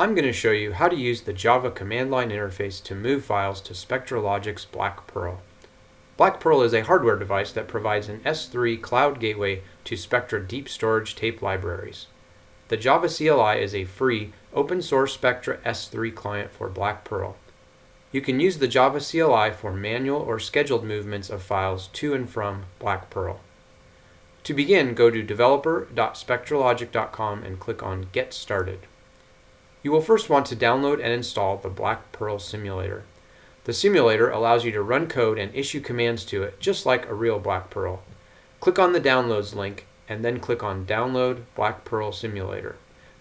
I'm going to show you how to use the Java command line interface to move files to SpectraLogic's BlackPearl. BlackPearl is a hardware device that provides an S3 cloud gateway to Spectra deep storage tape libraries. The Java CLI is a free, open-source Spectra S3 client for BlackPearl. You can use the Java CLI for manual or scheduled movements of files to and from BlackPearl. To begin, go to developer.spectralogic.com and click on Get Started. You will first want to download and install the BlackPearl simulator. The simulator allows you to run code and issue commands to it just like a real BlackPearl. Click on the Downloads link and then click on Download BlackPearl Simulator.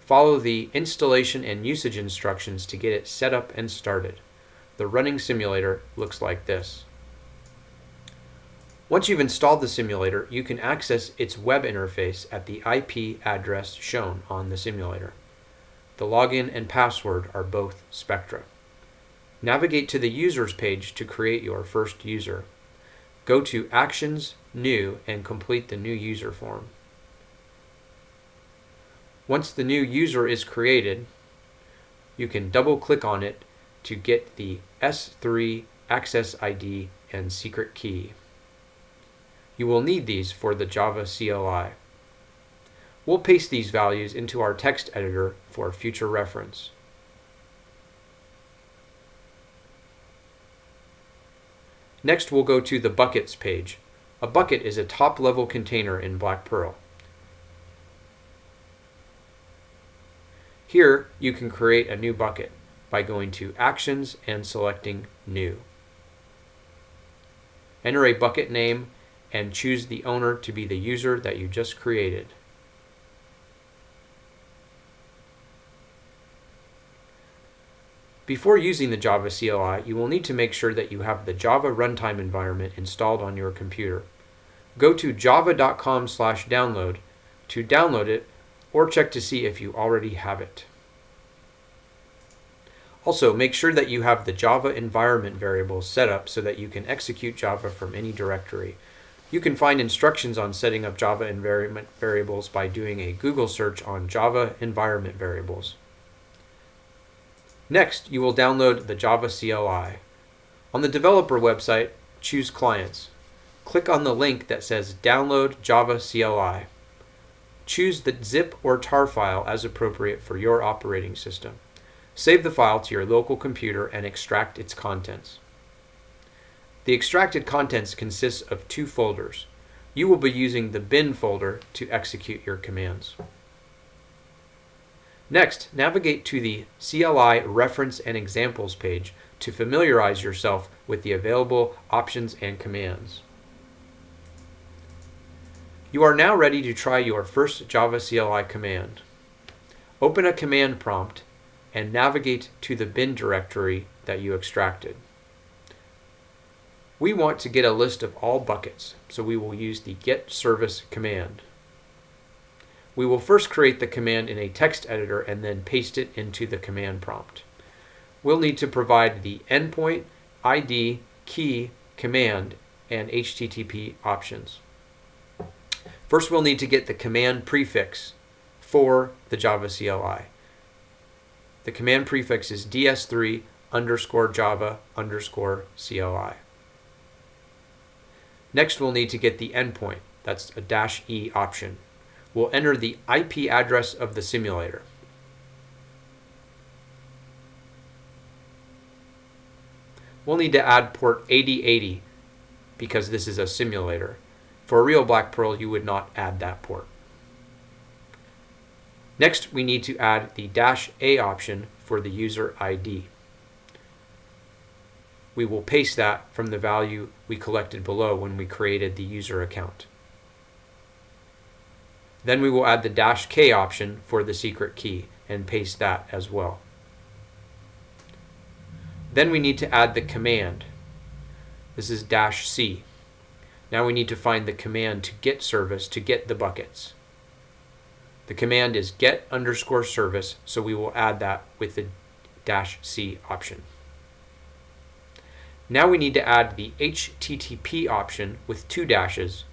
Follow the installation and usage instructions to get it set up and started. The running simulator looks like this. Once you've installed the simulator, you can access its web interface at the IP address shown on the simulator. The login and password are both Spectra. Navigate to the Users page to create your first user. Go to Actions, New, and complete the new user form. Once the new user is created, you can double-click on it to get the S3 access ID and secret key. You will need these for the Java CLI. We'll paste these values into our text editor for future reference. Next, we'll go to the Buckets page. A bucket is a top-level container in BlackPearl. Here, you can create a new bucket by going to Actions and selecting New. Enter a bucket name and choose the owner to be the user that you just created. Before using the Java CLI, you will need to make sure that you have the Java runtime environment installed on your computer. Go to java.com/download to download it, or check to see if you already have it. Also, make sure that you have the Java environment variables set up so that you can execute Java from any directory. You can find instructions on setting up Java environment variables by doing a Google search on Java environment variables. Next, you will download the Java CLI. On the developer website, choose Clients. Click on the link that says Download Java CLI. Choose the zip or tar file as appropriate for your operating system. Save the file to your local computer and extract its contents. The extracted contents consists of two folders. You will be using the bin folder to execute your commands. Next, navigate to the CLI Reference and Examples page to familiarize yourself with the available options and commands. You are now ready to try your first Java CLI command. Open a command prompt and navigate to the bin directory that you extracted. We want to get a list of all buckets, so we will use the get service command. We will first create the command in a text editor and then paste it into the command prompt. We'll need to provide the endpoint, ID, key, command, and HTTP options. First, we'll need to get the command prefix for the Java CLI. The command prefix is ds3_java_CLI. Next, we'll need to get the endpoint. That's a -e option. We'll enter the IP address of the simulator. We'll need to add port 8080 because this is a simulator. For a real BlackPearl, you would not add that port. Next, we need to add the -a option for the user ID. We will paste that from the value we collected below when we created the user account. Then we will add the -k option for the secret key and paste that as well. Then we need to add the command. This is -c. Now we need to find the command to get service to get the buckets. The command is get_service, so we will add that with the -c option. Now we need to add the HTTP option with two dashes,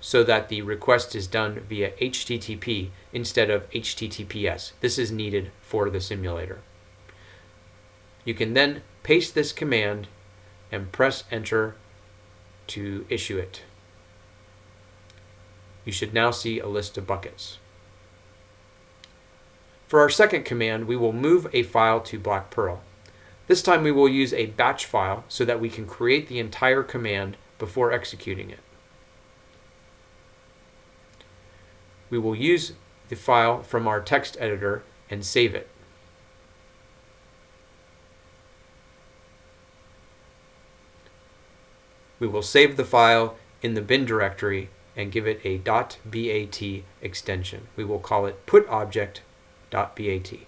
so that the request is done via HTTP instead of HTTPS. This is needed for the simulator. You can then paste this command and press enter to issue it. You should now see a list of buckets. For our second command, we will move a file to BlackPearl. This time we will use a batch file so that we can create the entire command before executing it. We will use the file from our text editor and save it. We will save the file in the bin directory and give it a .bat extension. We will call it putObject.bat.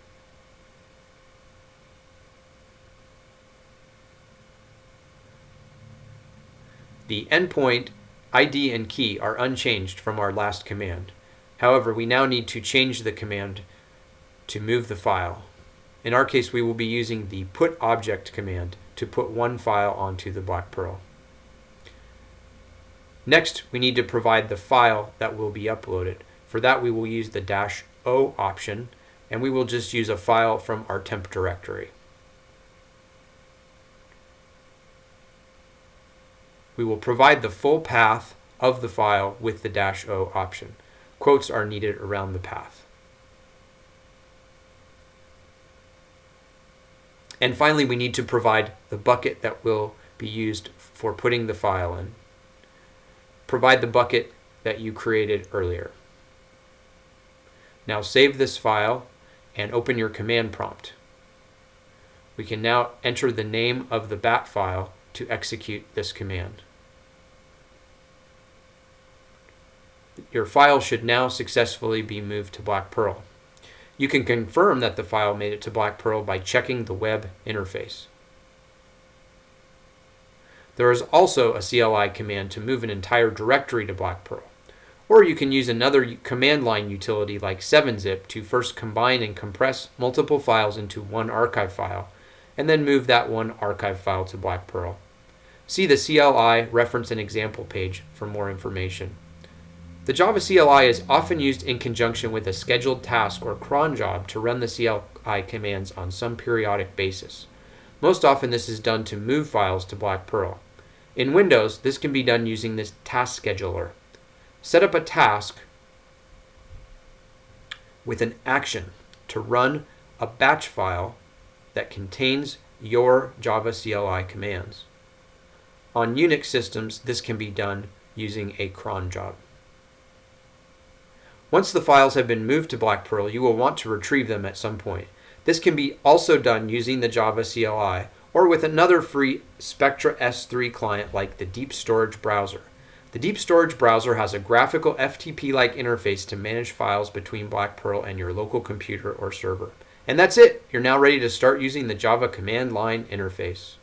The endpoint ID and key are unchanged from our last command. However, we now need to change the command to move the file. In our case, we will be using the putObject command to put one file onto the BlackPearl. Next, we need to provide the file that will be uploaded. For that, we will use the -o option, and we will just use a file from our temp directory. We will provide the full path of the file with the -o option. Quotes are needed around the path. And finally, we need to provide the bucket that will be used for putting the file in. Provide the bucket that you created earlier. Now save this file and open your command prompt. We can now enter the name of the bat file to execute this command. Your file should now successfully be moved to BlackPearl. You can confirm that the file made it to BlackPearl by checking the web interface. There is also a CLI command to move an entire directory to BlackPearl. Or you can use another command line utility like 7-zip to first combine and compress multiple files into one archive file, and then move that one archive file to BlackPearl. See the CLI reference and example page for more information. The Java CLI is often used in conjunction with a scheduled task or cron job to run the CLI commands on some periodic basis. Most often this is done to move files to BlackPearl. In Windows, this can be done using this task scheduler. Set up a task with an action to run a batch file that contains your Java CLI commands. On Unix systems, this can be done using a cron job. Once the files have been moved to BlackPearl, you will want to retrieve them at some point. This can be also done using the Java CLI or with another free Spectra S3 client like the Deep Storage browser. The Deep Storage browser has a graphical FTP-like interface to manage files between BlackPearl and your local computer or server. And that's it! You're now ready to start using the Java command line interface.